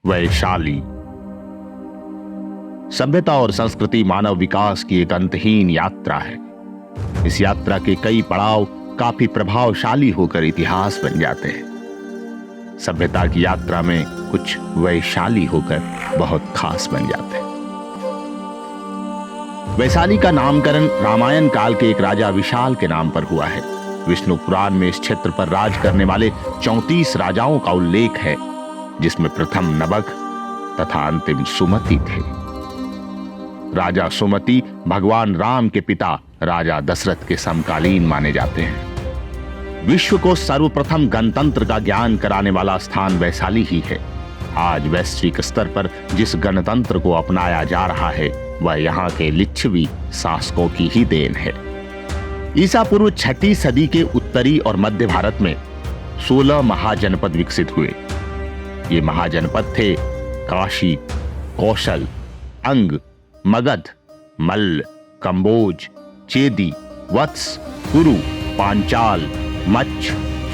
वैशाली। सभ्यता और संस्कृति मानव विकास की एक अंतहीन यात्रा है। इस यात्रा के कई पड़ाव काफी प्रभावशाली होकर इतिहास बन जाते हैं। सभ्यता की यात्रा में कुछ वैशाली होकर बहुत खास बन जाते हैं। वैशाली का नामकरण रामायण काल के एक राजा विशाल के नाम पर हुआ है। विष्णु पुराण में इस क्षेत्र पर राज करने वाले 34 राजाओं का उल्लेख है, जिसमें प्रथम नबक तथा अंतिम सुमति थे। राजा सुमति भगवान राम के पिता राजा दशरथ के समकालीन माने जाते हैं। विश्व को सर्वप्रथम गणतंत्र का ज्ञान कराने वाला स्थान वैशाली ही है। आज वैश्विक स्तर पर जिस गणतंत्र को अपनाया जा रहा है वह यहाँ के लिच्छवी शासकों की ही देन है। ईसा पूर्व 6वीं सदी के उत्तरी और मध्य भारत में 16 महाजनपद विकसित हुए। ये महाजनपद थे काशी, कौशल, अंग, मगध, मल्ल, कंबोज, चेदी, वत्स, कुरु, पांचाल, मच्छ,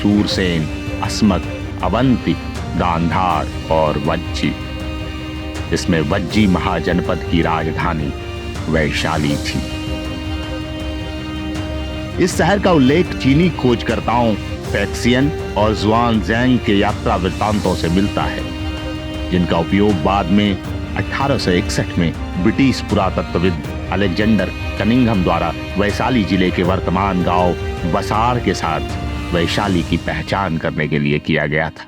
सूरसेन, अस्मक, अवंती, गांधार और वज्जी। इसमें वज्जी महाजनपद की राजधानी वैशाली थी। इस शहर का उल्लेख चीनी खोजकर्ताओं फैक्सियन और ज़ुआनज़ैंग के यात्रा वृत्तांतों से मिलता है, जिनका उपयोग बाद में 1861 में ब्रिटिश पुरातत्वविद अलेक्जेंडर कनिंघम द्वारा वैशाली जिले के वर्तमान गांव बसार के साथ वैशाली की पहचान करने के लिए किया गया था।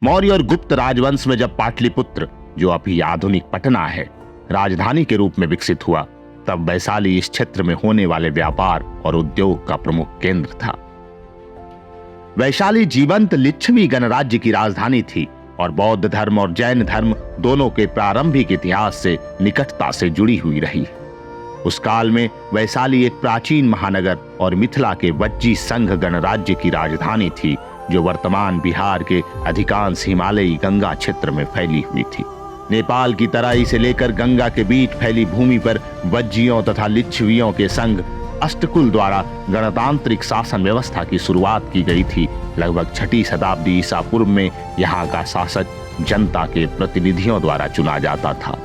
मौर्य और गुप्त राजवंश में जब पाटलिपुत्र, जो अभी आधुनिक पटना है, राजधानी के रूप में विकसित हुआ, तब वैशाली इस क्षेत्र में होने वाले व्यापार और उद्योग का प्रमुख केंद्र था। वैशाली जीवंत लिच्छवी गणराज्य की राजधानी थी और बौद्ध धर्म और जैन धर्म दोनों के प्रारंभिक इतिहास से निकटता से जुड़ी हुई रही। उस काल में वैशाली एक प्राचीन महानगर और मिथिला के वज्जी संघ गणराज्य की राजधानी थी, जो वर्तमान बिहार के अधिकांश हिमालयी गंगा क्षेत्र में फैली हुई थी। नेपाल की तराई से लेकर गंगा के बीच फैली भूमि पर वज्जियों तथा लिच्छवियों के संघ अष्टकुल द्वारा गणतांत्रिक शासन व्यवस्था की शुरुआत की गई थी। लगभग 6वीं शताब्दी ईसा पूर्व में यहाँ का शासक जनता के प्रतिनिधियों द्वारा चुना जाता था।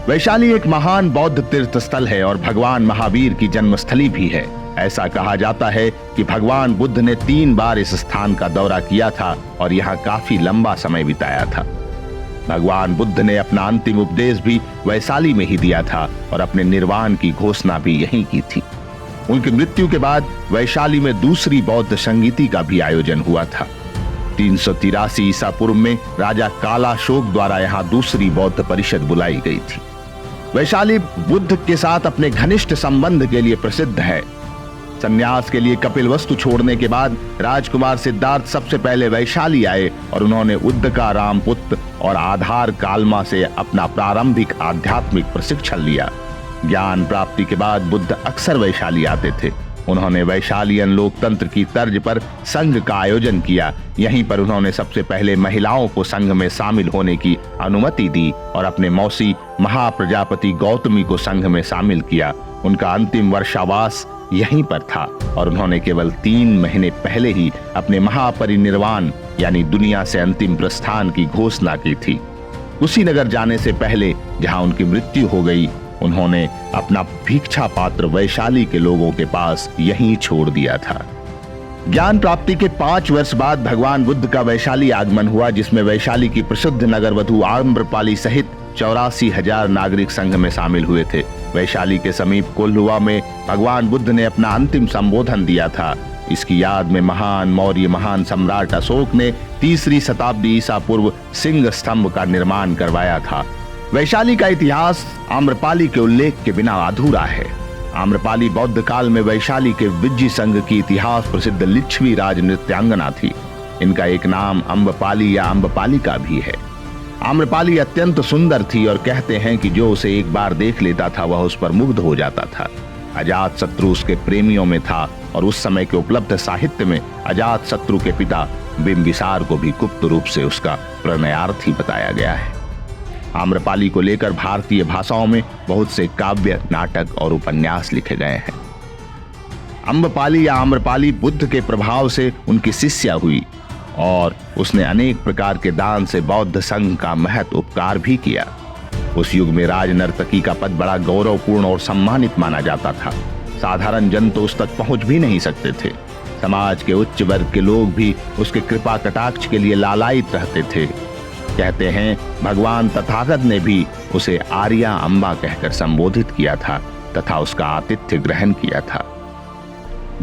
वैशाली एक महान बौद्ध तीर्थ स्थल है और भगवान महावीर की जन्मस्थली भी है। ऐसा कहा जाता है कि भगवान बुद्ध ने 3 बार इस स्थान का दौरा किया था और यहाँ काफी लंबा समय बिताया था। भगवान बुद्ध ने अपना अंतिम उपदेश भी वैशाली में ही दिया था और अपने निर्वाण की घोषणा भी यहीं की थी। उनकी मृत्यु के बाद वैशाली में दूसरी बौद्ध संगीति का भी आयोजन हुआ था। 383 ईसा पूर्व में राजा कालाशोक द्वारा यहाँ दूसरी बौद्ध परिषद बुलाई गई थी। वैशाली बुद्ध के साथ अपने घनिष्ठ संबंध के लिए प्रसिद्ध है। संन्यास के लिए कपिलवस्तु छोड़ने के बाद राजकुमार सिद्धार्थ सबसे पहले वैशाली आए और उन्होंने उद्दका रामपुत्र और आधार कालमा से अपना प्रारंभिक आध्यात्मिक प्रशिक्षण लिया। ज्ञान प्राप्ति के बाद बुद्ध अक्सर वैशाली आते थे। उन्होंने वैशालियन लोकतंत्र की तर्ज पर संघ का आयोजन किया। यहीं पर उन्होंने सबसे पहले महिलाओं को संघ में शामिल होने की अनुमति दी और अपने मौसी महाप्रजापति गौतमी को संघ में शामिल किया। उनका अंतिम वर्षावास यहीं पर था और उन्होंने केवल 3 महीने पहले ही अपने महापरिनिर्वाण यानी दुनिया से अंतिम प्रस्थान की घोषणा की थी। कुशीनगर जाने से पहले, जहां उनकी मृत्यु हो गई, उन्होंने अपना भिक्षा पात्र वैशाली के लोगों के पास यहीं छोड़ दिया था। ज्ञान प्राप्ति के 5 वर्ष बाद भगवान बुद्ध का वैशाली आगमन हुआ, जिसमें वैशाली की प्रसिद्ध नगर वधु आम्रपाली सहित 84,000 नागरिक संघ में शामिल हुए थे। वैशाली के समीप कोल्हुआ में भगवान बुद्ध ने अपना अंतिम संबोधन दिया था। इसकी याद में महान मौर्य महान सम्राट अशोक ने 3री शताब्दी ईसा पूर्व सिंह स्तंभ का निर्माण करवाया था। वैशाली का इतिहास आम्रपाली के उल्लेख के बिना अधूरा है। आम्रपाली बौद्ध काल में वैशाली के विज्जी संघ की इतिहास प्रसिद्ध लिच्छवी राज नृत्यांगना थी। इनका एक नाम अम्बपाली या अम्बपालिका भी है। आम्रपाली अत्यंत सुंदर थी और कहते हैं कि जो उसे एक बार देख लेता था वह उस पर मुग्ध हो जाता था। अजातशत्रु उसके प्रेमियों में था और उस समय के उपलब्ध साहित्य में अजातशत्रु के पिता बिंबिसार को भी गुप्त रूप से उसका प्रणयार्थी बताया गया है। आम्रपाली को लेकर भारतीय भाषाओं में बहुत से काव्य, नाटक और उपन्यास लिखे गए हैं। अम्बपाली या आम्रपाली बुद्ध के प्रभाव से उनकी शिष्या हुई। और उसने अनेक प्रकार के दान से बौद्ध संघ का महत उपकार भी किया। उस युग में राज नर्तकी का पद बड़ा गौरवपूर्ण और सम्मानित माना जाता था। साधारण जन तो उस तक पहुंच भी नहीं सकते थे। समाज के उच्च वर्ग के लोग भी उसके कृपा कटाक्ष के लिए लालायित रहते थे। कहते हैं भगवान तथागत ने भी उसे आर्या अम्बा कहकर संबोधित किया था तथा उसका आतिथ्य ग्रहण किया था।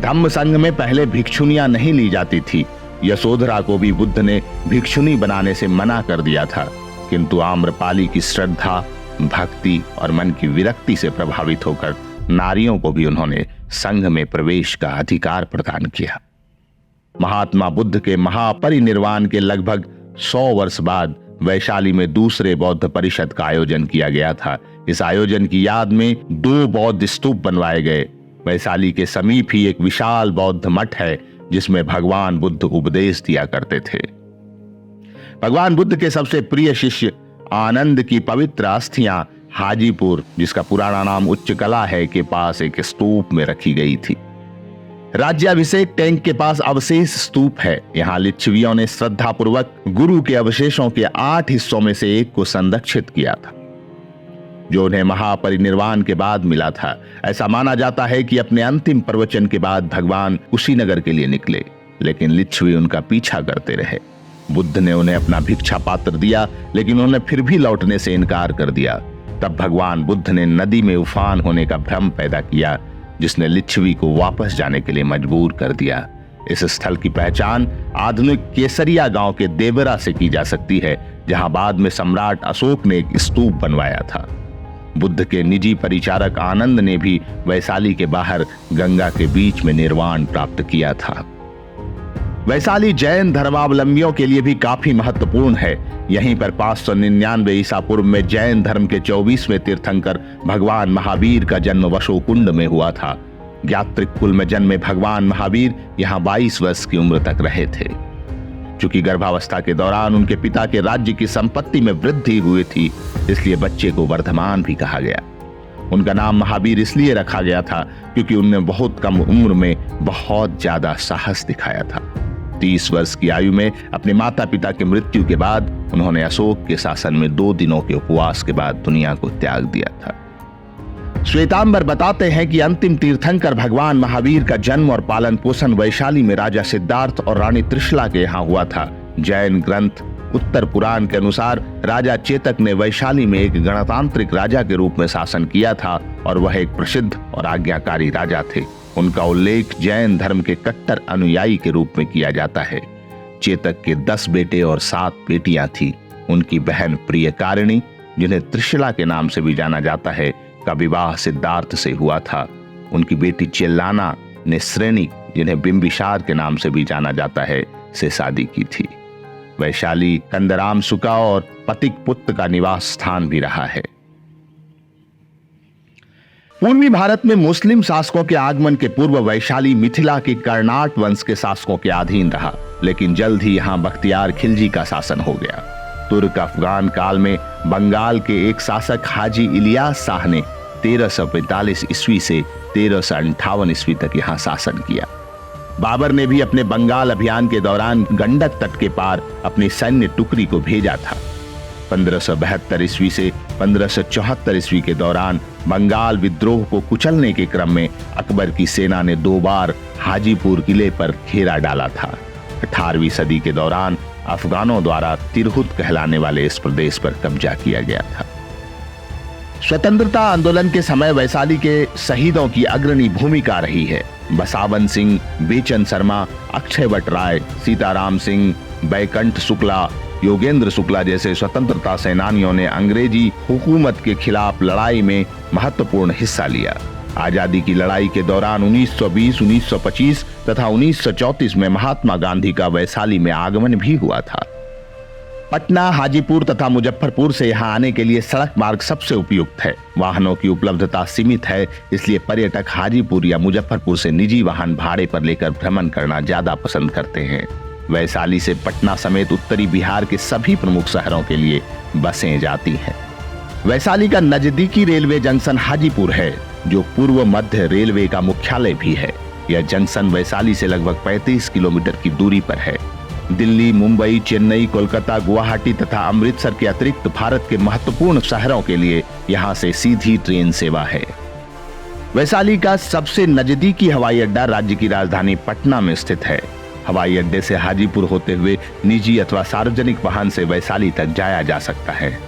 धम्म संघ में पहले भिक्षुनियां नहीं ली जाती थी। यशोधरा को भी बुद्ध ने भिक्षुनी बनाने से मना कर दिया था, किंतु आम्रपाली की श्रद्धा, भक्ति और मन की विरक्ति से प्रभावित होकर नारियों को भी उन्होंने संघ में प्रवेश का अधिकार प्रदान किया। महात्मा बुद्ध के महापरिनिर्वाण के लगभग 100 वर्ष बाद वैशाली में दूसरे बौद्ध परिषद का आयोजन किया गया था। इस आयोजन की याद में 2 बौद्ध स्तूप बनवाए गए। वैशाली के समीप ही एक विशाल बौद्ध मठ है जिसमें भगवान बुद्ध उपदेश दिया करते थे। भगवान बुद्ध के सबसे प्रिय शिष्य आनंद की पवित्र अस्थियां हाजीपुर, जिसका पुराना नाम उच्च कला है, के पास एक स्तूप में रखी गई थी। राज्याभिषेक टैंक के पास अवशेष स्तूप है। यहाँ लिच्छवियों ने श्रद्धापूर्वक गुरु के अवशेषों के 8 हिस्सों में से एक को संरक्षित किया था, जो उन्हें महापरिनिर्वाण के बाद मिला था। ऐसा माना जाता है कि अपने अंतिम प्रवचन के बाद भगवान कुशीनगर के लिए निकले, लेकिन लिच्छवी उनका पीछा करते रहे। बुद्ध ने उन्हें अपना भिक्षा पात्र दिया, लेकिन उन्होंने फिर भी लौटने से इनकार कर दिया। तब भगवान बुद्ध ने नदी में उफान होने का भ्रम पैदा किया, जिसने लिच्छवी को वापस जाने के लिए मजबूर कर दिया। इस स्थल की पहचान आधुनिक केसरिया गांव के देवरा से की जा सकती है, जहां बाद में सम्राट अशोक ने एक स्तूप बनवाया था। बुद्ध के निजी परिचारक आनंद ने भी वैशाली के बाहर गंगा के बीच में निर्वाण प्राप्त किया था। वैशाली जैन धर्मावलंबियों के लिए भी काफी महत्वपूर्ण है। यहीं पर 599 ईसा पूर्व में जैन धर्म के 24वें तीर्थंकर भगवान महावीर का जन्म वशोकुंड में हुआ था। यात्रिक कुल में जन्मे भगवान महावीर यहाँ 22 वर्ष की उम्र तक रहे थे। चूंकि गर्भावस्था के दौरान उनके पिता के राज्य की संपत्ति में वृद्धि हुई थी, इसलिए बच्चे को वर्धमान भी कहा गया। उनका नाम महावीर इसलिए रखा गया था क्योंकि उन्होंने बहुत कम उम्र में बहुत ज्यादा साहस दिखाया था। 30 वर्ष की आयु में अपने माता पिता की मृत्यु के बाद उन्होंने अशोक के शासन में 2 दिनों के उपवास के बाद दुनिया को त्याग दिया था। श्वेतांबर बताते हैं कि अंतिम तीर्थंकर भगवान महावीर का जन्म और पालन पोषण वैशाली में राजा सिद्धार्थ और रानी त्रिशला के यहाँ हुआ था। जैन ग्रंथ उत्तर पुराण के अनुसार राजा चेतक ने वैशाली में एक गणतांत्रिक राजा के रूप में शासन किया था और वह एक प्रसिद्ध और आज्ञाकारी राजा थे। उनका उल्लेख जैन धर्म के कट्टर अनुयायी के रूप में किया जाता है। चेतक के 10 बेटे और 7 बेटियां थी। उनकी बहन प्रियकारिणी, जिन्हें त्रिशला के नाम से भी जाना जाता है, का विवाह सिद्धार्थ से हुआ था। उनकी बेटी चेल्लाना ने श्रेणी, जिन्हें बिंबिसार के नाम से भी जाना जाता है, से शादी की थी। वैशाली कंदराम सुका और पतिक पुत्र का निवास स्थान भी रहा है। पूर्वी भारत में मुस्लिम शासकों के आगमन के पूर्व वैशाली मिथिला के कर्नाट वंश के शासकों के अधीन रहा, लेकिन जल्द ही यहां बख्तियार खिलजी का शासन हो गया। तुर्क अफगान काल में बंगाल के एक शासक हाजी इलियास शाह ने 1345 ईस्वी से 1358 ईस्वी तक यहां शासन किया। बाबर ने भी अपने बंगाल अभियान के दौरान गंडक तट के पार अपनी सैन्य टुकड़ी को भेजा था। 1572 ईस्वी से 1574 ईस्वी के दौरान बंगाल विद्रोह को कुचलने के क्रम में अकबर की सेना ने 2 बार हाजीपुर किले पर घेरा डाला था। 18वीं सदी के दौरान अफगानों द्वारा तिरहुत कहलाने वाले इस प्रदेश पर कब्जा किया गया था। स्वतंत्रता आंदोलन के समय वैशाली के शहीदों की अग्रणी भूमिका रही है। बसावन सिंह, बेचन शर्मा, अक्षयवट राय, सीताराम सिंह, बैकंठ शुक्ला, योगेंद्र शुक्ला जैसे स्वतंत्रता सेनानियों ने अंग्रेजी हुकूमत के खिलाफ लड़ाई में महत्वपूर्ण हिस्सा लिया। आजादी की लड़ाई के दौरान 1920, 1925 तथा 1934 में महात्मा गांधी का वैशाली में आगमन भी हुआ था। पटना, हाजीपुर तथा मुजफ्फरपुर से यहाँ आने के लिए सड़क मार्ग सबसे उपयुक्त है। वाहनों की उपलब्धता सीमित है, इसलिए पर्यटक हाजीपुर या मुजफ्फरपुर से निजी वाहन भाड़े पर लेकर भ्रमण करना ज्यादा पसंद करते हैं। वैशाली से पटना समेत उत्तरी बिहार के सभी प्रमुख शहरों के लिए बसें जाती हैं। वैशाली का नजदीकी रेलवे जंक्शन हाजीपुर है, जो पूर्व मध्य रेलवे का मुख्यालय भी है। यह जंक्शन वैशाली से लगभग 35 किलोमीटर की दूरी पर है। दिल्ली, मुंबई, चेन्नई, कोलकाता, गुवाहाटी तथा अमृतसर के अतिरिक्त भारत के महत्वपूर्ण शहरों के लिए यहां से सीधी ट्रेन सेवा है। वैशाली का सबसे नजदीकी हवाई अड्डा राज्य की राजधानी पटना में स्थित है। हवाई अड्डे से हाजीपुर होते हुए निजी अथवा सार्वजनिक वाहन से वैशाली तक जाया जा सकता है।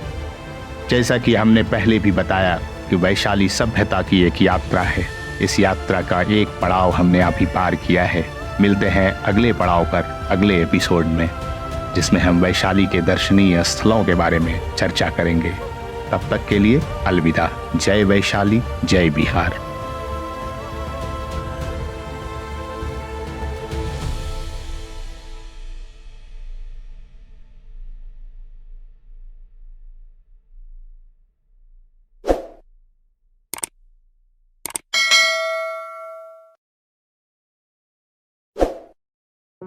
जैसा कि हमने पहले भी बताया कि वैशाली सभ्यता की एक यात्रा है। इस यात्रा का एक पड़ाव हमने अभी पार किया है। मिलते हैं अगले पड़ाव पर अगले एपिसोड में, जिसमें हम वैशाली के दर्शनीय स्थलों के बारे में चर्चा करेंगे। तब तक के लिए अलविदा। जय वैशाली, जय बिहार।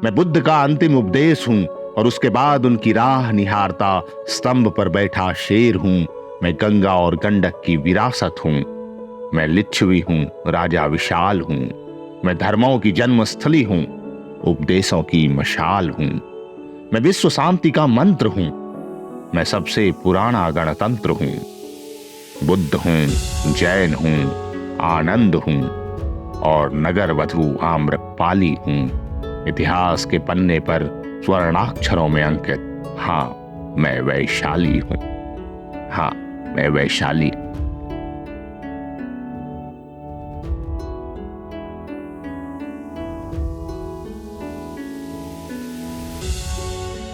मैं बुद्ध का अंतिम उपदेश हूं और उसके बाद उनकी राह निहारता स्तंभ पर बैठा शेर हूं। मैं गंगा और गंडक की विरासत हूं। मैं लिच्छवी हूं, राजा विशाल हूं। मैं धर्मों की जन्मस्थली हूं, उपदेशों की मशाल हूं। मैं विश्व शांति का मंत्र हूं। मैं सबसे पुराना गणतंत्र हूं। बुद्ध हूं, जैन हूं, आनंद हूं और नगर वधु आम्रपाली हूं। इतिहास के पन्ने पर स्वर्णाक्षरों में अंकित, हाँ मैं वैशाली हूं। हाँ मैं वैशाली।